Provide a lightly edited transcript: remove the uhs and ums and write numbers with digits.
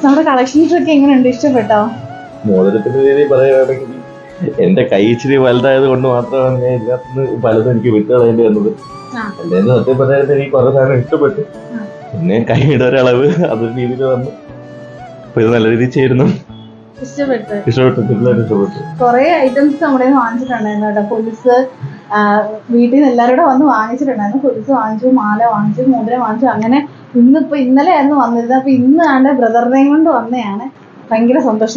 നമ്മുടെ കളക്ഷൻസ് ഒക്കെ എങ്ങനെയുണ്ട്? ഇഷ്ടപ്പെട്ടോ? മോതിരത്തിന്റെ രീതി പറയുകയാണെങ്കിൽ എന്റെ കൈ ഇച്ചിരി വലുതായത് കൊണ്ട് മാത്രമാണ് ഞാൻ ഇതിനകത്ത് പലതും എനിക്ക് വിട്ട് കളയേണ്ടി വന്നത്. എന്റെ സത്യം പറയാൻ എനിക്ക് കുറെ സാധനം ഇഷ്ടപ്പെട്ടു. പിന്നെ കൈയുടെ ഒരളവ് അതൊരു രീതിയിൽ വന്നു. അപ്പൊ ഇത് നല്ല രീതിയിൽ ചേരുന്നു. ഇഷ്ടപ്പെട്ടു. കുറെ ഐറ്റംസ് നമ്മുടെ വാങ്ങിച്ചിട്ടുണ്ടായിരുന്നു കേട്ടോ. കൊലുസ് വീട്ടിൽ നിന്ന് എല്ലാവരും വന്ന് വാങ്ങിച്ചിട്ടുണ്ടായിരുന്നു. കൊലുസ് വാങ്ങിച്ചു, മാല വാങ്ങിച്ചു, മോതിരം വാങ്ങിച്ചു. അങ്ങനെ ഇന്നലെ ആയിരുന്നു വന്നിരുന്നത്. അപ്പൊ ഇന്ന് ആണ്ട് ബ്രദറിനെയും കൊണ്ട് വന്നതാണ്. ഭയങ്കര സന്തോഷം.